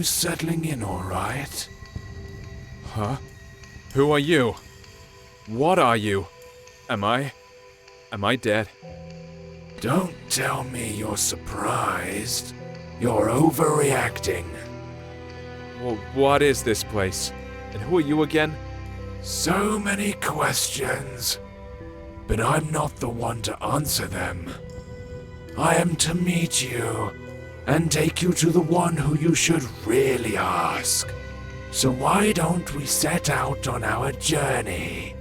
you settling in all right? Huh? Who are you? What are you? Am I dead? Don't tell me you're surprised. You're overreacting. Well, what is this place? And who are you again? So many questions, but I'm not the one to answer them. I am to meet you and take you to the one who you should really ask. So why don't we set out on our journey?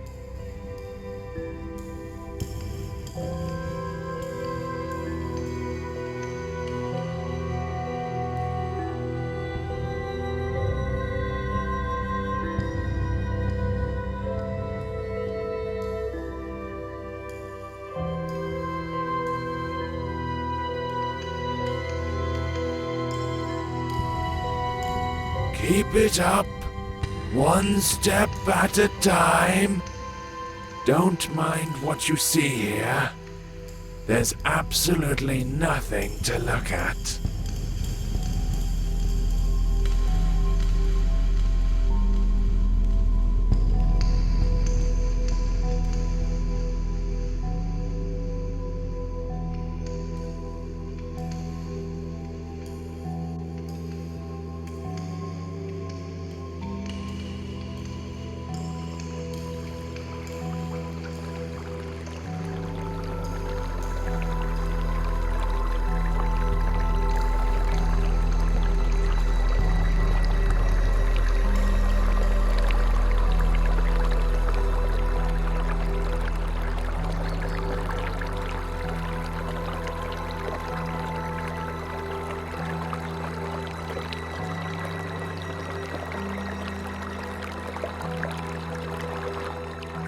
Keep it up, one step at a time. Don't mind what you see here. There's absolutely nothing to look at.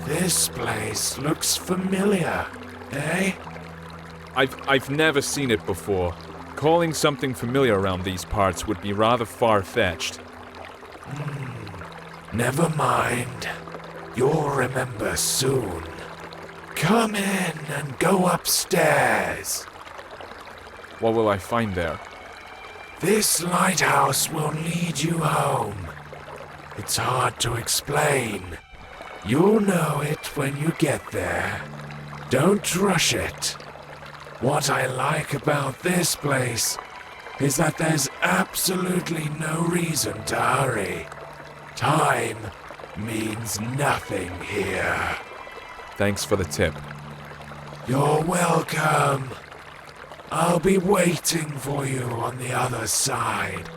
This place looks familiar, eh? I've never seen it before. Calling something familiar around these parts would be rather far-fetched. Never mind. You'll remember soon. Come in and go upstairs. What will I find there? This lighthouse will lead you home. It's hard to explain. You'll know it when you get there. Don't rush it. What I like about this place is that there's absolutely no reason to hurry. Time means nothing here. Thanks for the tip. You're welcome. I'll be waiting for you on the other side.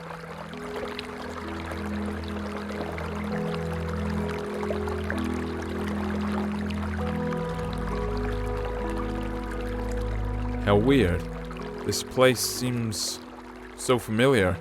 How weird. This place seems so familiar.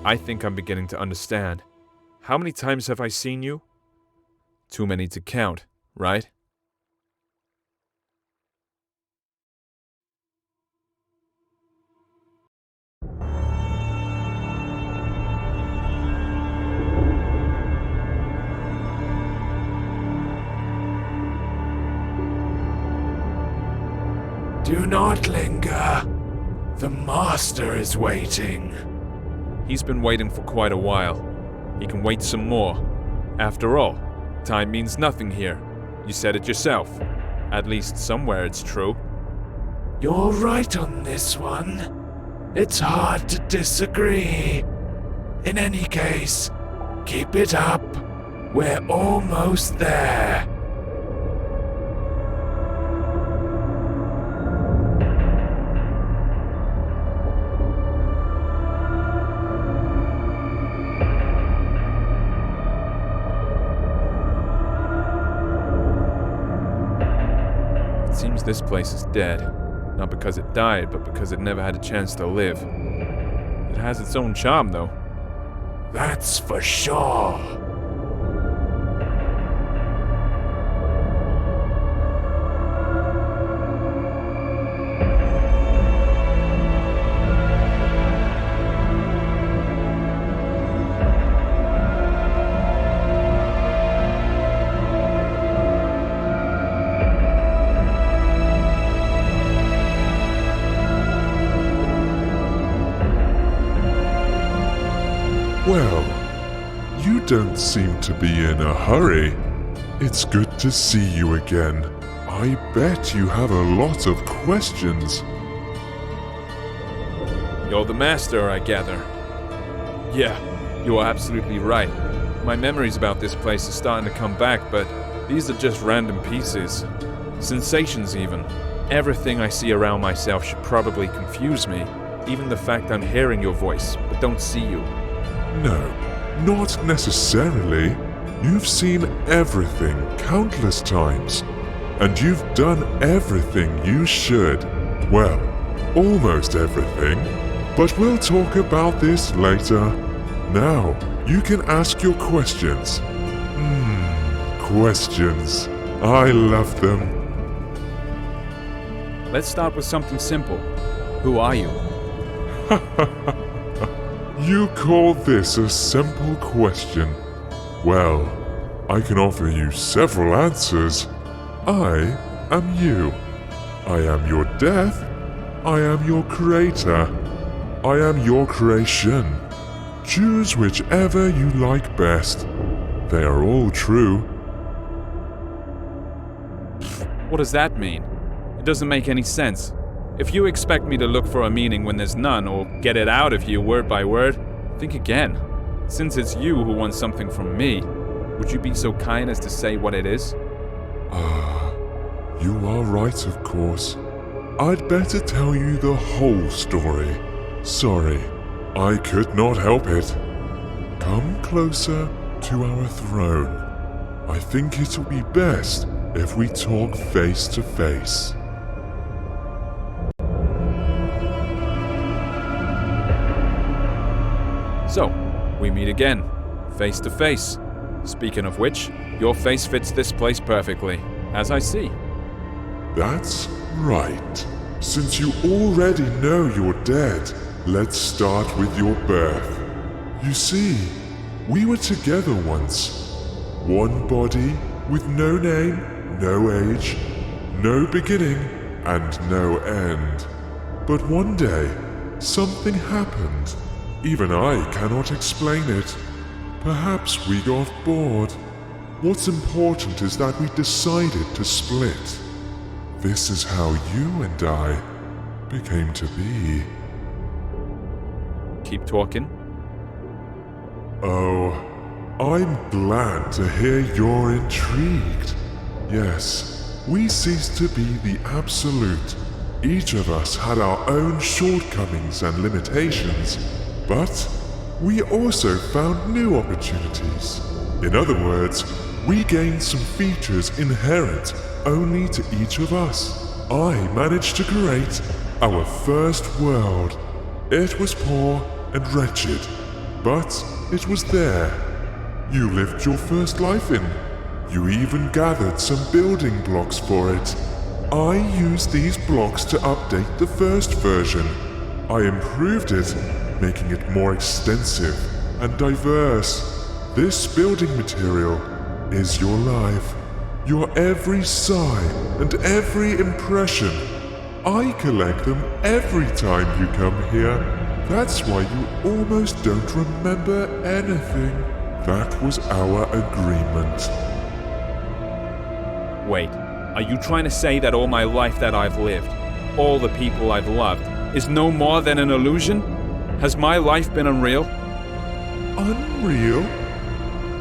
I think I'm beginning to understand. How many times have I seen you? Too many to count, right? Do not linger. The master is waiting. He's been waiting for quite a while. He can wait some more. After all, time means nothing here. You said it yourself. At least somewhere it's true. You're right on this one. It's hard to disagree. In any case, keep it up. We're almost there. this place is dead. Not because it died, but because it never had a chance to live. It has its own charm, though. That's for sure. Well, you don't seem to be in a hurry. It's good to see you again. I bet you have a lot of questions. You're the master, I gather. Yeah, you are absolutely right. My memories about this place are starting to come back, but these are just random pieces. Sensations, even. Everything I see around myself should probably confuse me. Even the fact I'm hearing your voice, but don't see you. No, not necessarily. You've seen everything countless times, and you've done everything you should. Well, almost everything. But we'll talk about this later. Now, you can ask your questions. Questions. I love them. Let's start with something simple. Who are you? You call this a simple question? Well, I can offer you several answers. I am you. I am your death. I am your creator. I am your creation. Choose whichever you like best. They are all true. What does that mean? It doesn't make any sense. If you expect me to look for a meaning when there's none, or get it out of you word by word, think again. Since it's you who wants something from me, would you be so kind as to say what it is? You are right, of course. I'd better tell you the whole story. Sorry, I could not help it. Come closer to our throne. I think it'll be best if we talk face to face. So, we meet again, face to face. Speaking of which, your face fits this place perfectly, as I see. That's right. Since you already know you're dead, let's start with your birth. You see, we were together once. One body with no name, no age, no beginning, and no end. But one day, something happened. Even I cannot explain it. Perhaps we got bored. What's important is that we decided to split. This is how you and I became to be. Keep talking. Oh, I'm glad to hear you're intrigued. Yes, we ceased to be the absolute. Each of us had our own shortcomings and limitations. But we also found new opportunities. In other words, we gained some features inherent only to each of us. I managed to create our first world. It was poor and wretched, but it was there. You lived your first life in. You even gathered some building blocks for it. I used these blocks to update the first version. I improved it, making it more extensive and diverse. This building material is your life, your every sigh and every impression. I collect them every time you come here. That's why you almost don't remember anything. That was our agreement. Wait, are you trying to say that all my life that I've lived, all the people I've loved, is no more than an illusion? Has my life been unreal? Unreal?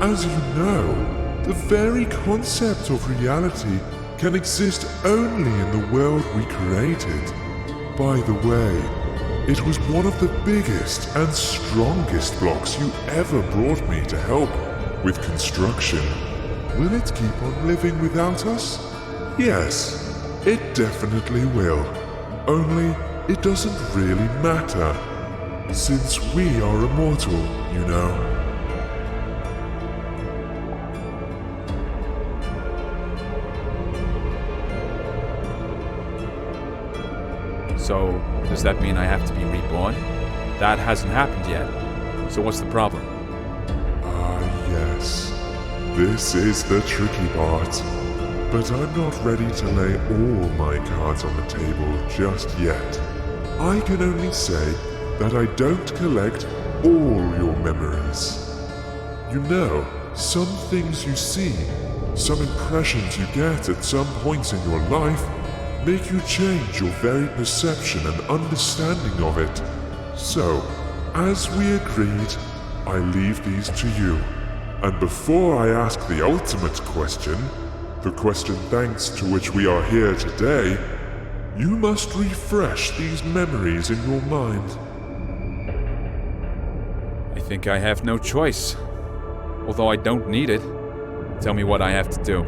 As you know, the very concept of reality can exist only in the world we created. By the way, it was one of the biggest and strongest blocks you ever brought me to help with construction. Will it keep on living without us? Yes. It definitely will. Only it doesn't really matter, since we are immortal, you know. So, does that mean I have to be reborn? That hasn't happened yet. So what's the problem? Ah, yes. This is the tricky part. But I'm not ready to lay all my cards on the table just yet. I can only say that I don't collect all your memories. You know, some things you see, some impressions you get at some points in your life, make you change your very perception and understanding of it. So, as we agreed, I leave these to you. And before I ask the ultimate question, the question thanks to which we are here today, you must refresh these memories in your mind. I think I have no choice. Although I don't need it. Tell me what I have to do.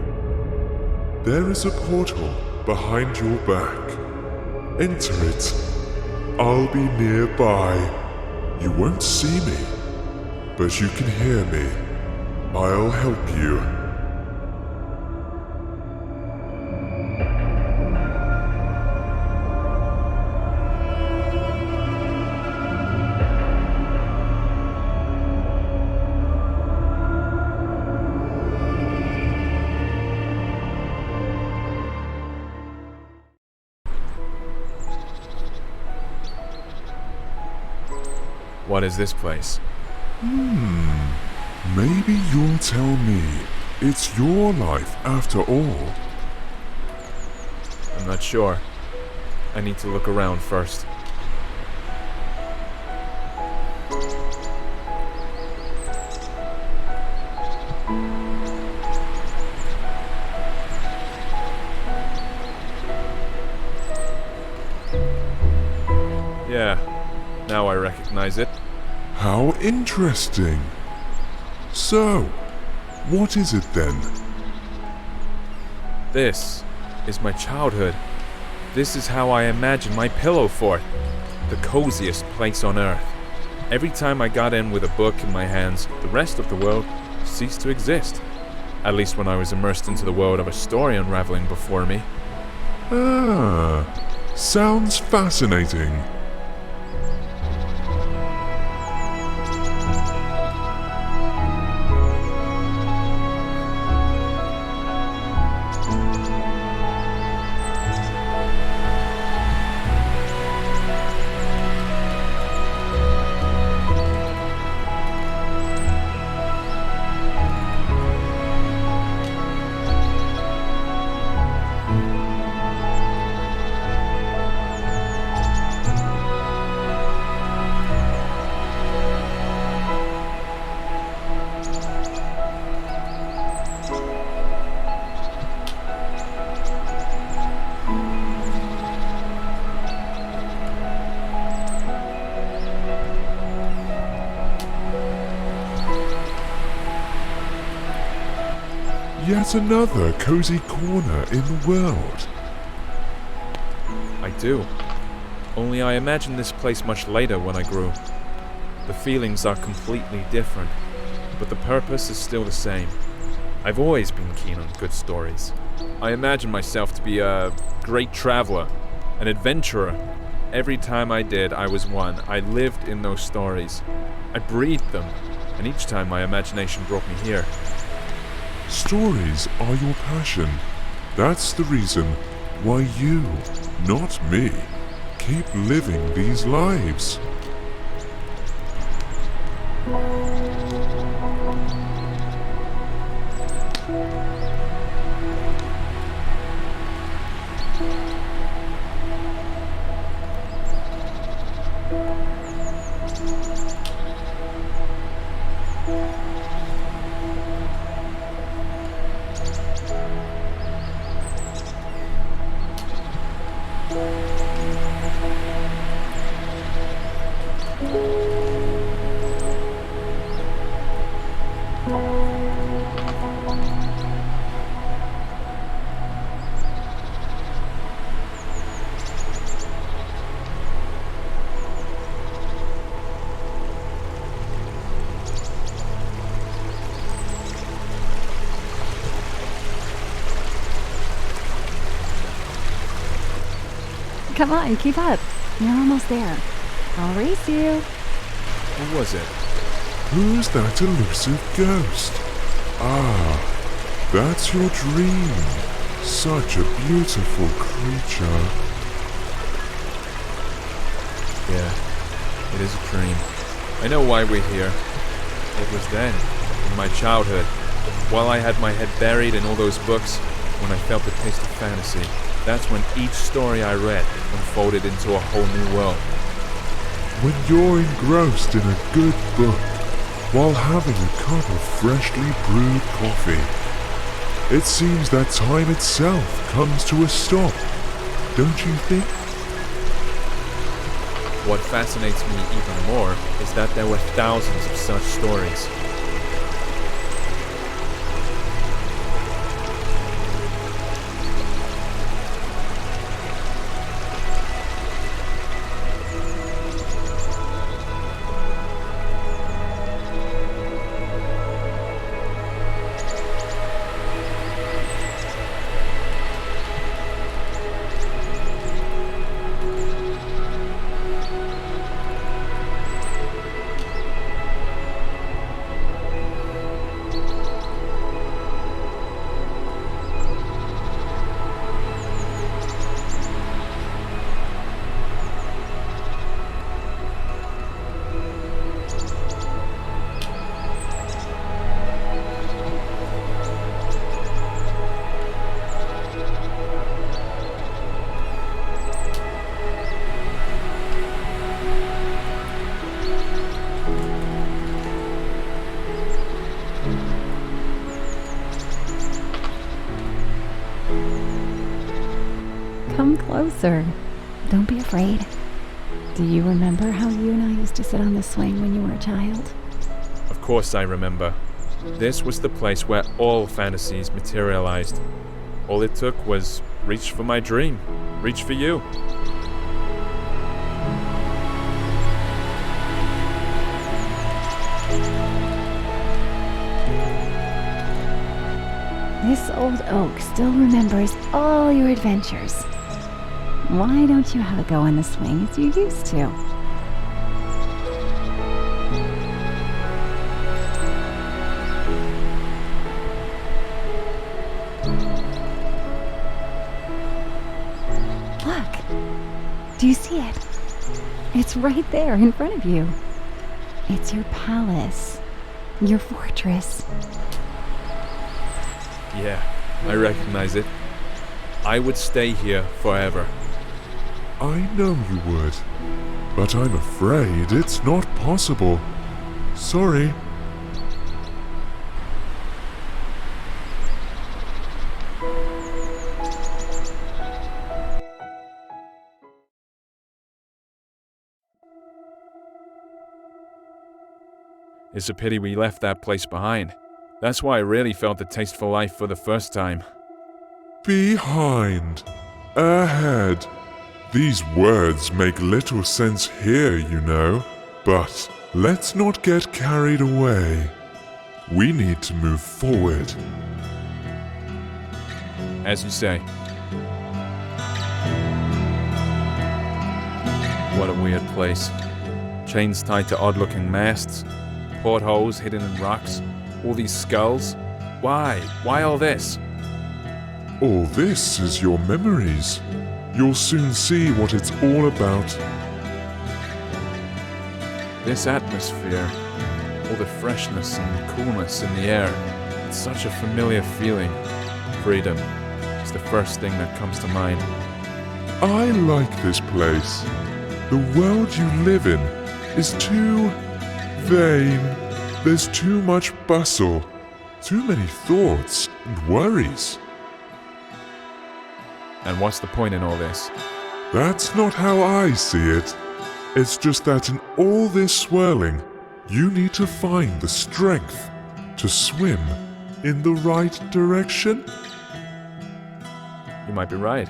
There is a portal behind your back. Enter it. I'll be nearby. You won't see me, but you can hear me. I'll help you. What is this place? Maybe you'll tell me. It's your life after all. I'm not sure. I need to look around first. Yeah, now I recognize it. How interesting. So, what is it then? This is my childhood. This is how I imagine my pillow fort. The coziest place on earth. Every time I got in with a book in my hands, the rest of the world ceased to exist. At least when I was immersed into the world of a story unraveling before me. Ah, sounds fascinating. Yet another cozy corner in the world. I do. Only I imagined this place much later when I grew. The feelings are completely different, but the purpose is still the same. I've always been keen on good stories. I imagine myself to be a great traveler, an adventurer. Every time I did, I was one. I lived in those stories. I breathed them, and each time my imagination brought me here. Stories are your passion. That's the reason why you, not me, keep living these lives. Come on, keep up. You're almost there. I'll race you. What was it? Who's that elusive ghost? Ah, that's your dream. Such a beautiful creature. Yeah, it is a dream. I know why we're here. It was then, in my childhood, while I had my head buried in all those books, when I felt the taste of fantasy. That's when each story I read unfolded into a whole new world. When you're engrossed in a good book, while having a cup of freshly brewed coffee, it seems that time itself comes to a stop, don't you think? What fascinates me even more is that there were thousands of such stories. Come closer. Don't be afraid. Do you remember how you and I used to sit on the swing when you were a child? Of course I remember. This was the place where all fantasies materialized. All it took was reach for my dream, reach for you. This old oak still remembers all your adventures. Why don't you have a go on the swing as you used to? Look! Do you see it? It's right there in front of you. It's your palace, your fortress. Yeah, I recognize it. I would stay here forever. I know you would, but I'm afraid it's not possible. Sorry. It's a pity we left that place behind. That's why I really felt the taste for life for the first time. Behind. Ahead. These words make little sense here, you know. But let's not get carried away. We need to move forward. As you say. What a weird place. Chains tied to odd-looking masts, portholes hidden in rocks, all these skulls. Why? Why all this? All this is your memories. You'll soon see what it's all about. This atmosphere, all the freshness and coolness in the air, it's such a familiar feeling. Freedom is the first thing that comes to mind. I like this place. The world you live in is too vain. There's too much bustle, too many thoughts and worries. And what's the point in all this? That's not how I see it. It's just that in all this swirling, you need to find the strength to swim in the right direction. You might be right.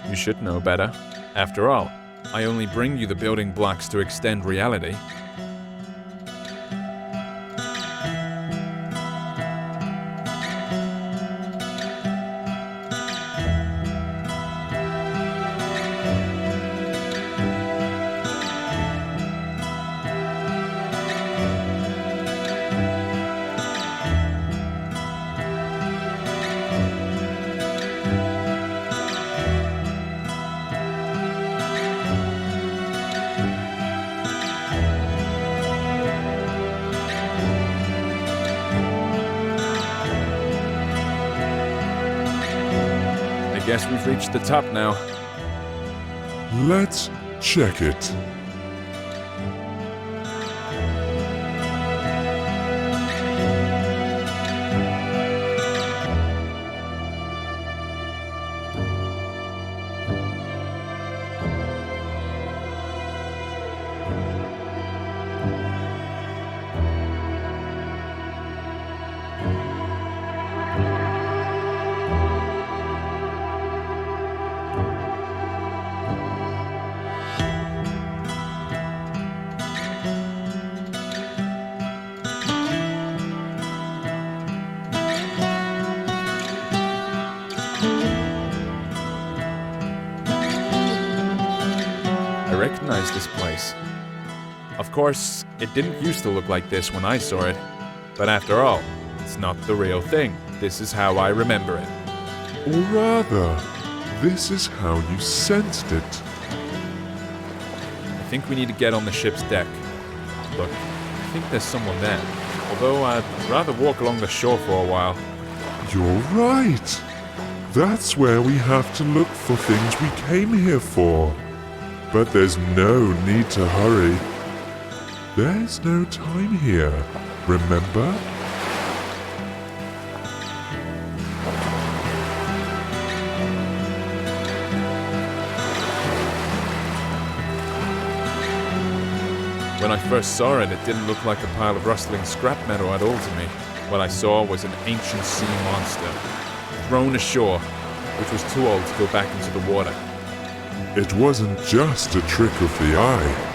You should know better. After all, I only bring you the building blocks to extend reality. Guess we've reached the top now. Let's check it. I recognize this place. Of course, it didn't used to look like this when I saw it. But after all, it's not the real thing. This is how I remember it. Or rather, this is how you sensed it. I think we need to get on the ship's deck. Look, I think there's someone there. Although I'd rather walk along the shore for a while. You're right. That's where we have to look for things we came here for. But there's no need to hurry. There's no time here, remember? When I first saw it, it didn't look like a pile of rustling scrap metal at all to me. What I saw was an ancient sea monster, thrown ashore, which was too old to go back into the water. It wasn't just a trick of the eye.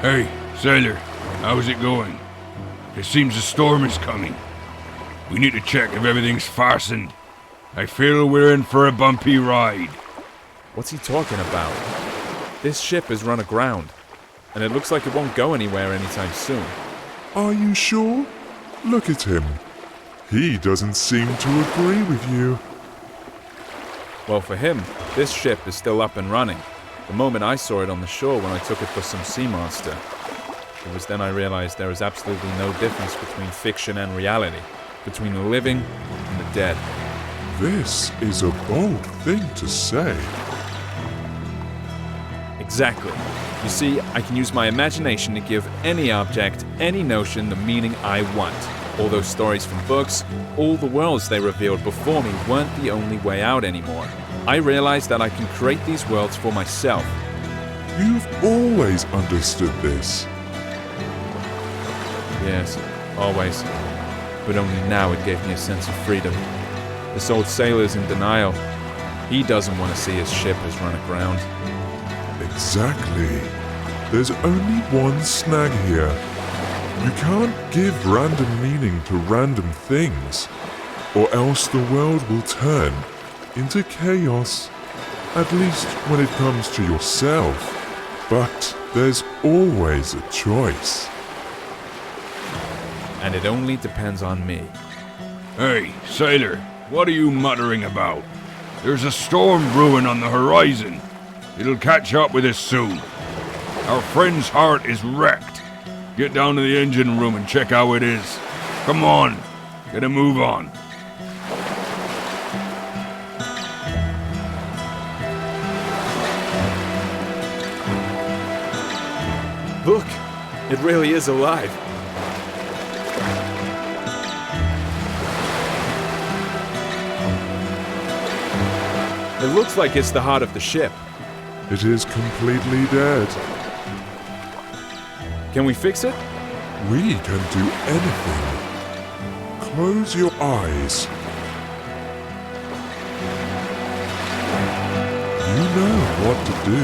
Hey, sailor, how's it going? It seems a storm is coming. We need to check if everything's fastened. I feel we're in for a bumpy ride. What's he talking about? This ship is run aground, and it looks like it won't go anywhere anytime soon. Are you sure? Look at him. He doesn't seem to agree with you. Well, for him, this ship is still up and running. The moment I saw it on the shore when I took it for some sea monster. It was then I realized there is absolutely no difference between fiction and reality, between the living and the dead. This is a bold thing to say. Exactly. You see, I can use my imagination to give any object, any notion the meaning I want. All those stories from books, all the worlds they revealed before me weren't the only way out anymore. I realized that I can create these worlds for myself. You've always understood this. Yes, always. But only now it gave me a sense of freedom. This old sailor's in denial. He doesn't want to see his ship has run aground. Exactly. There's only one snag here. You can't give random meaning to random things, or else the world will turn into chaos. At least when it comes to yourself. But there's always a choice. And it only depends on me. Hey, sailor, what are you muttering about? There's a storm brewing on the horizon. It'll catch up with us soon. Our friend's heart is wrecked. Get down to the engine room and check how it is. Come on, get a move on. Look, it really is alive. It looks like it's the heart of the ship. It is completely dead. Can we fix it? We can do anything. Close your eyes. You know what to do.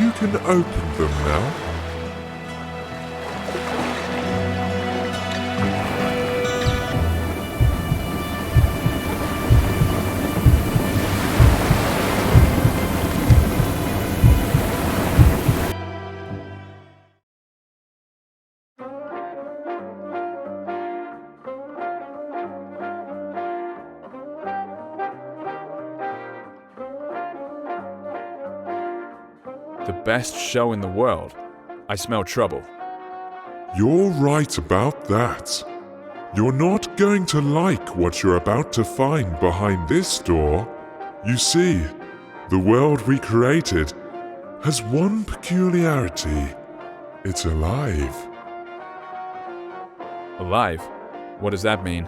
You can open them now. The best show in the world. I smell trouble. You're right about that. You're not going to like what you're about to find behind this door. You see, the world we created has one peculiarity. It's alive. Alive? What does that mean?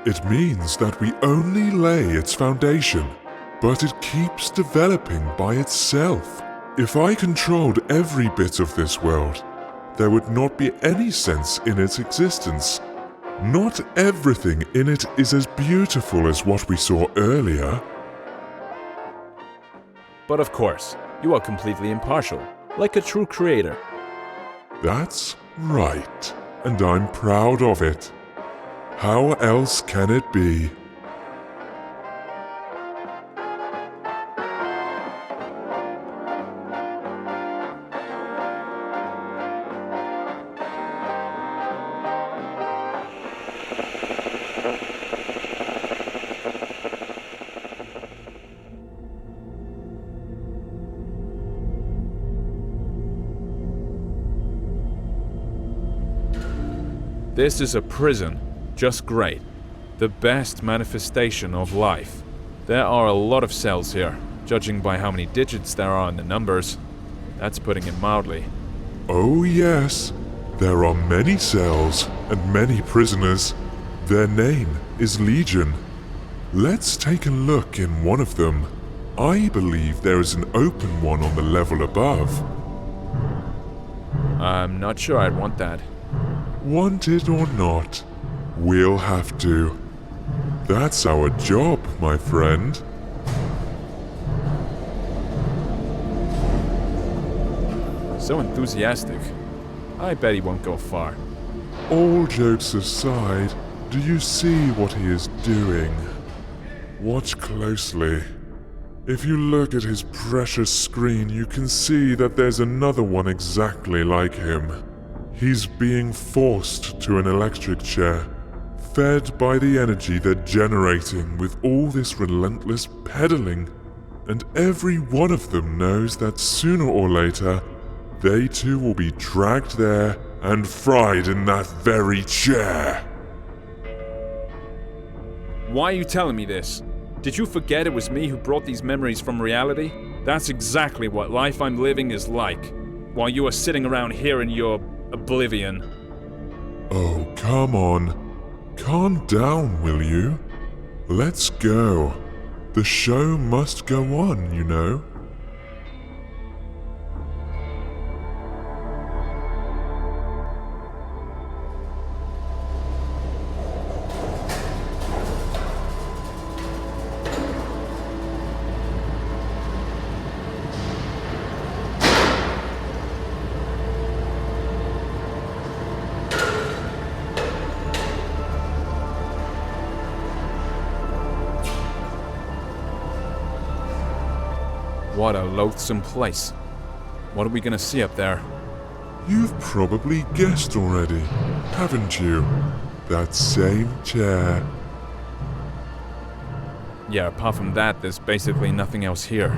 It means that we only lay its foundation, but it keeps developing by itself. If I controlled every bit of this world, there would not be any sense in its existence. Not everything in it is as beautiful as what we saw earlier. But of course, you are completely impartial, like a true creator. That's right, and I'm proud of it. How else can it be? This is a prison. Just great. The best manifestation of life. There are a lot of cells here, judging by how many digits there are in the numbers. That's putting it mildly. Oh yes, there are many cells and many prisoners. Their name is Legion. Let's take a look in one of them. I believe there is an open one on the level above. I'm not sure I'd want that. Want it or not, we'll have to. That's our job, my friend. So enthusiastic. I bet he won't go far. All jokes aside, do you see what he is doing? Watch closely. If you look at his precious screen, you can see that there's another one exactly like him. He's being forced to an electric chair, fed by the energy they're generating with all this relentless pedaling. And every one of them knows that sooner or later, they too will be dragged there and fried in that very chair. Why are you telling me this? Did you forget it was me who brought these memories from reality? That's exactly what life I'm living is like, while you are sitting around here in your oblivion. Oh, come on. Calm down, will you? Let's go. The show must go on, you know. What a loathsome place. What are we gonna see up there? You've probably guessed already, haven't you? That same chair. Yeah, apart from that, there's basically nothing else here.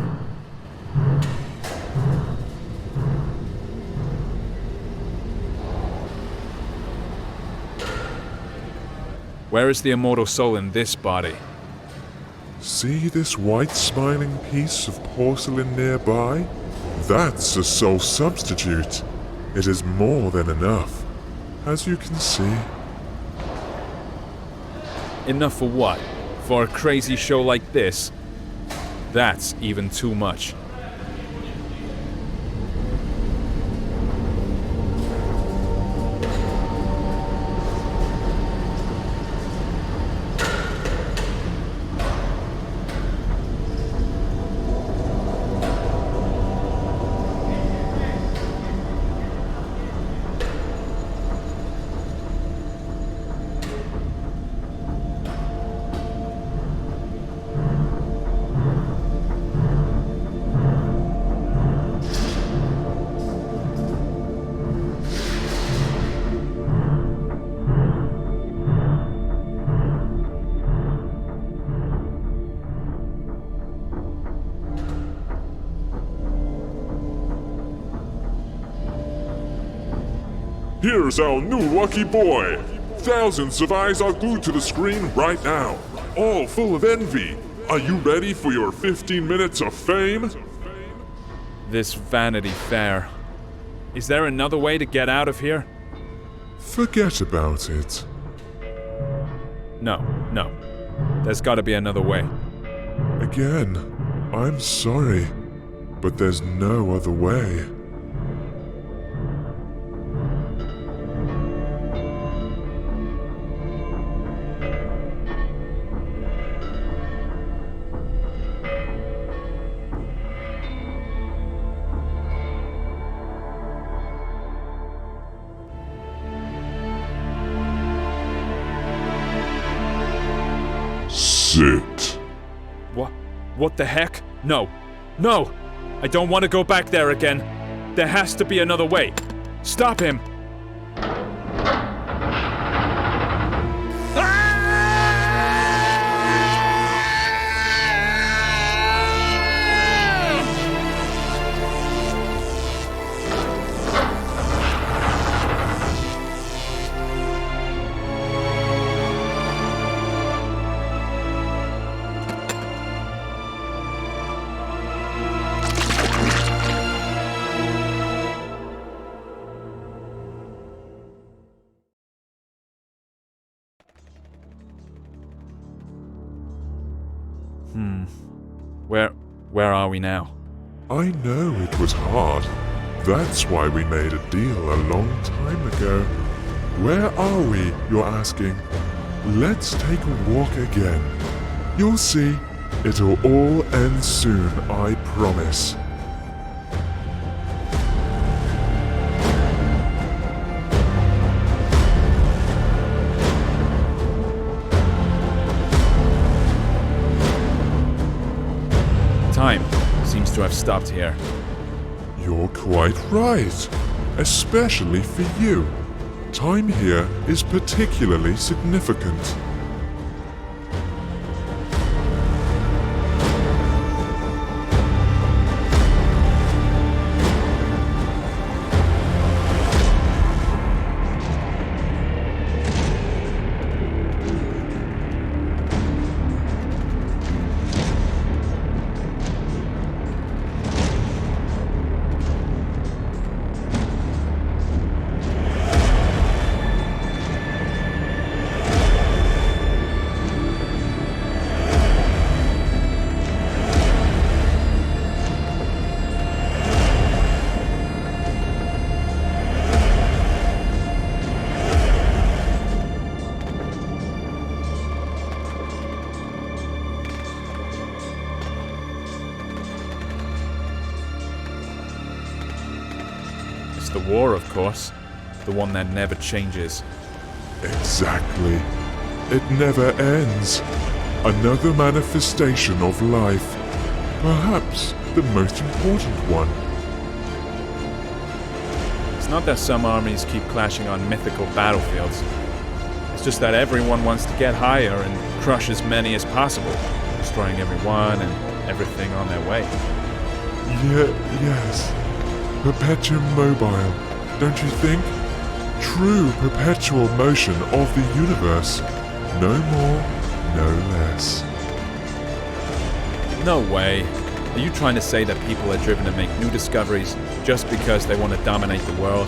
Where is the immortal soul in this body? See this white smiling piece of porcelain nearby? That's a soul substitute. It is more than enough, as you can see. Enough for what? For a crazy show like this? That's even too much. Here's our new lucky boy. Thousands of eyes are glued to the screen right now, all full of envy. Are you ready for your 15 minutes of fame? This Vanity Fair. Is there another way to get out of here? Forget about it. No. There's gotta be another way. Again, I'm sorry, but there's no other way. Sit. What the heck? No! I don't want to go back there again. There has to be another way. Stop him! Where are we now? I know it was hard. That's why we made a deal a long time ago. Where are we, you're asking? Let's take a walk again. You'll see, it'll all end soon, I promise. Time seems to have stopped here. You're quite right, especially for you. Time here is particularly significant. The war, of course. The one that never changes. Exactly. It never ends. Another manifestation of life. Perhaps the most important one. It's not that some armies keep clashing on mythical battlefields. It's just that everyone wants to get higher and crush as many as possible, destroying everyone and everything on their way. Yes. Perpetuum mobile, don't you think? True perpetual motion of the universe. No more, no less. No way. Are you trying to say that people are driven to make new discoveries just because they want to dominate the world?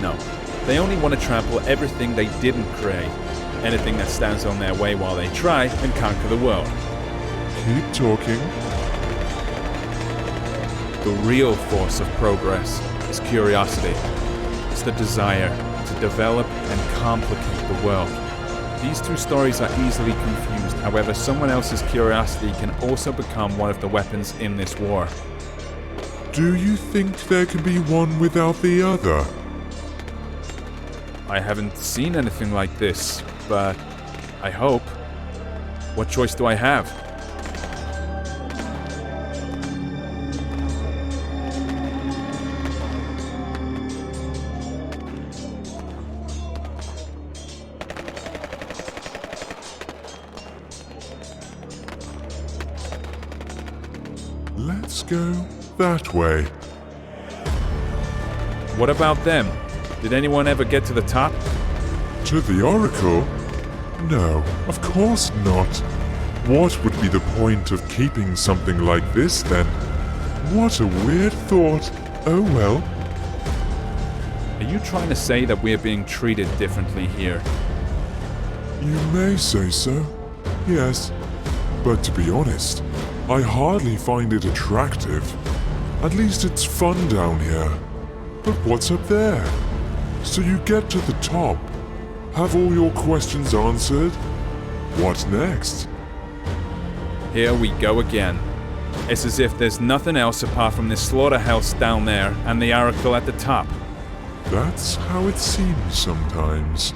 No. They only want to trample everything they didn't create. Anything that stands on their way while they try and conquer the world. Keep talking. The real force of progress is curiosity. It's the desire to develop and complicate the world. These two stories are easily confused, however, someone else's curiosity can also become one of the weapons in this war. Do you think there can be one without the other? I haven't seen anything like this, but I hope. What choice do I have? Let's go that way. What about them? Did anyone ever get to the top? To the Oracle? No, of course not. What would be the point of keeping something like this then? What a weird thought. Oh well. Are you trying to say that we're being treated differently here? You may say so, yes. But to be honest, I hardly find it attractive. At least it's fun down here. But what's up there? So you get to the top, have all your questions answered. What next? Here we go again. It's as if there's nothing else apart from this slaughterhouse down there and the Oracle at the top. That's how it seems sometimes.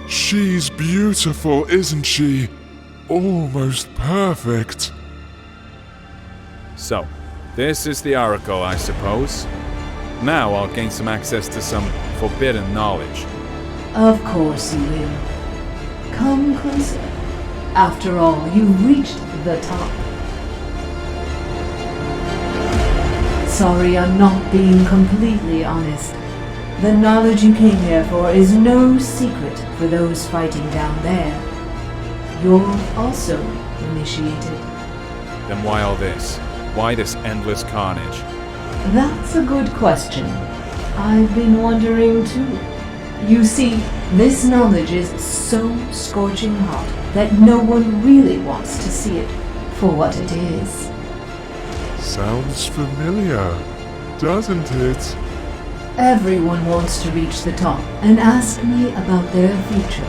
She's beautiful, isn't she? Almost perfect. So, this is the Oracle, I suppose. Now I'll gain some access to some forbidden knowledge. Of course you will. Come closer. After all, you've reached the top. Sorry, I'm not being completely honest. The knowledge you came here for is no secret for those fighting down there. You're also initiated. Then why all this? Why this endless carnage? That's a good question. I've been wondering too. You see, this knowledge is so scorching hot that no one really wants to see it for what it is. Sounds familiar, doesn't it? Everyone wants to reach the top and ask me about their future.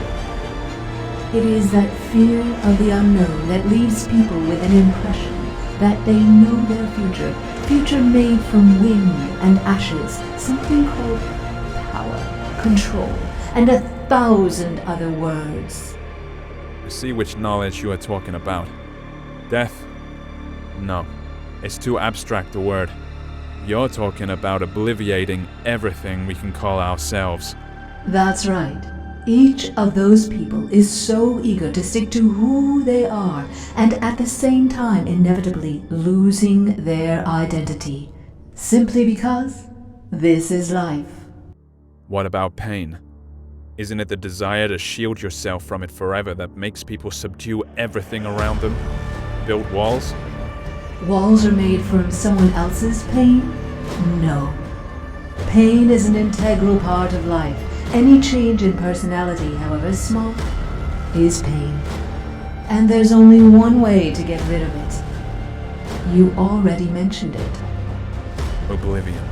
It is that fear of the unknown that leaves people with an impression that they know their future made from wind and ashes, something called power, control, and 1,000 other words. I see which knowledge you are talking about. Death? No, it's too abstract a word. You're talking about obliviating everything we can call ourselves. That's right. Each of those people is so eager to stick to who they are, and at the same time inevitably losing their identity, simply because this is life. What about pain? Isn't it the desire to shield yourself from it forever that makes people subdue everything around them? Build walls? Walls are made from someone else's pain? No. Pain is an integral part of life. Any change in personality, however small, is pain. And there's only one way to get rid of it. You already mentioned it. Oblivion.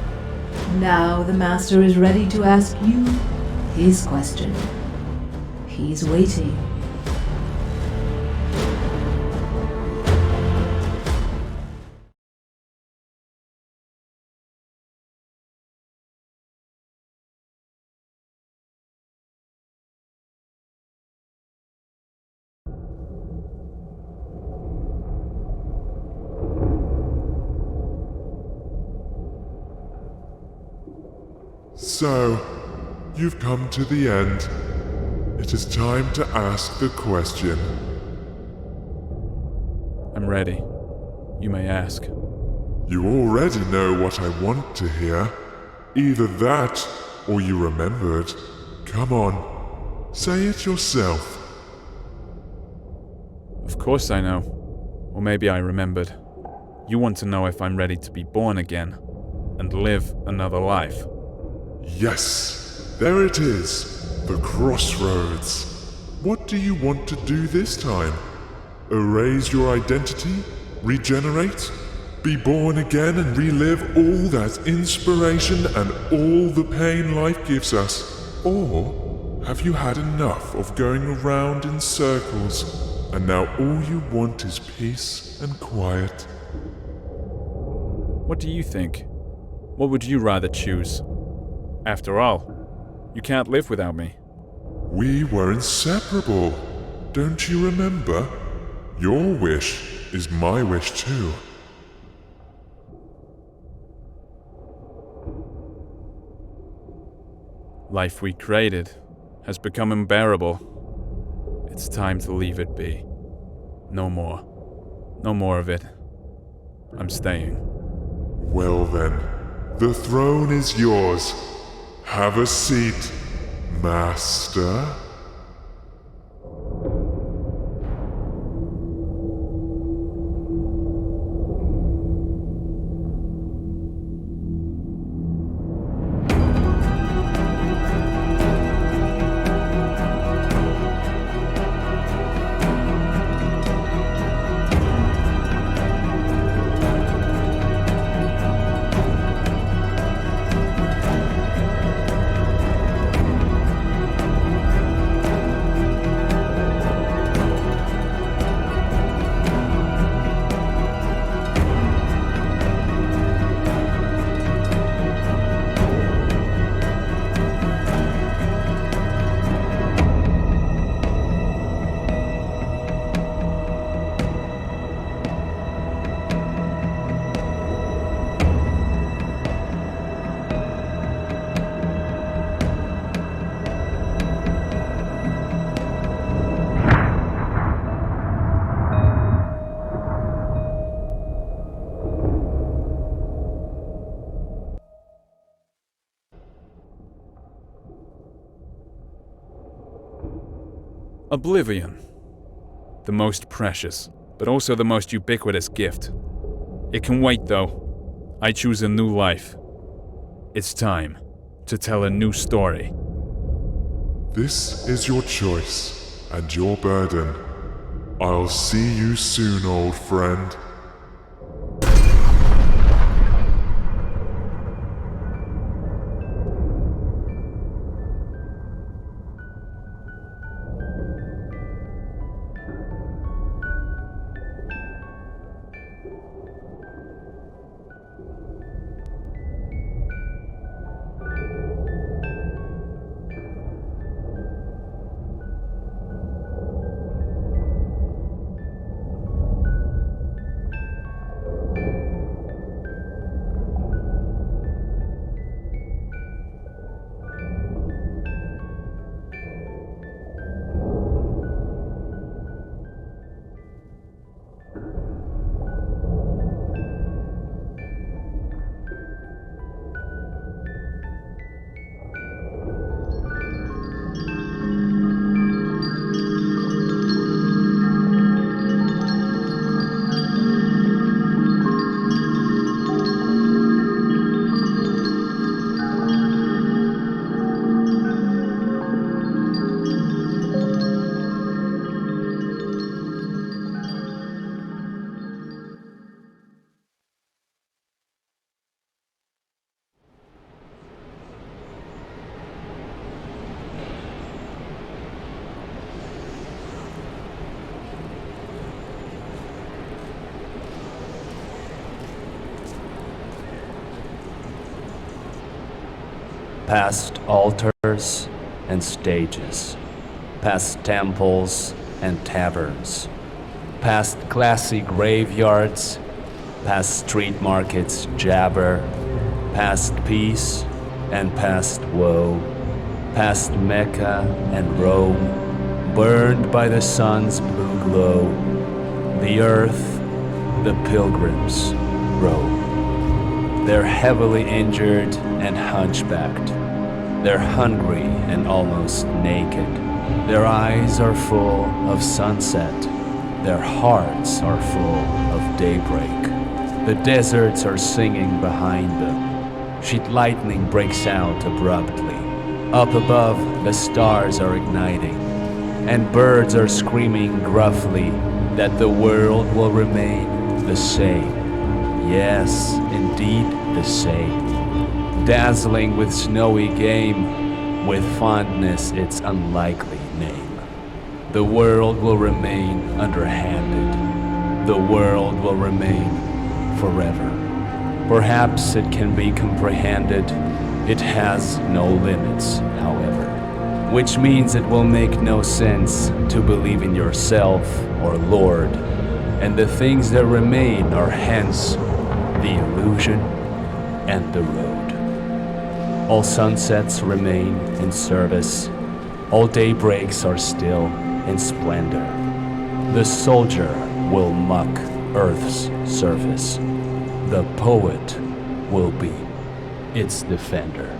Now the Master is ready to ask you his question. He's waiting. So, you've come to the end. It is time to ask the question. I'm ready. You may ask. You already know what I want to hear. Either that, or you remembered. Come on, say it yourself. Of course I know. Or maybe I remembered. You want to know if I'm ready to be born again and live another life. Yes, there it is, the crossroads. What do you want to do this time? Erase your identity? Regenerate? Be born again and relive all that inspiration and all the pain life gives us? Or have you had enough of going around in circles? and now all you want is peace and quiet. What do you think? What would you rather choose? After all, you can't live without me. We were inseparable. Don't you remember? Your wish is my wish too. Life we created has become unbearable. It's time to leave it be. No more. No more of it. I'm staying. Well then, the throne is yours. Have a seat, Master. Oblivion. The most precious, but also the most ubiquitous gift. It can wait though. I choose a new life. It's time to tell a new story. This is your choice and your burden. I'll see you soon, old friend. Past altars and stages, past temples and taverns, past classy graveyards, past street markets jabber, past peace and past woe, past Mecca and Rome, burned by the sun's blue glow. The earth, the pilgrims roam. They're heavily injured and hunchbacked. They're hungry and almost naked. Their eyes are full of sunset. Their hearts are full of daybreak. The deserts are singing behind them. Sheet lightning breaks out abruptly. Up above, the stars are igniting, and birds are screaming gruffly that the world will remain the same. Yes, indeed the same. Dazzling with snowy game, with fondness its unlikely name. The world will remain underhanded. The world will remain forever. Perhaps it can be comprehended. It has no limits, however, which means it will make no sense to believe in yourself or Lord, and the things that remain are hence the illusion and the road. All sunsets remain in service. All daybreaks are still in splendor. The soldier will muck Earth's surface. The poet will be its defender.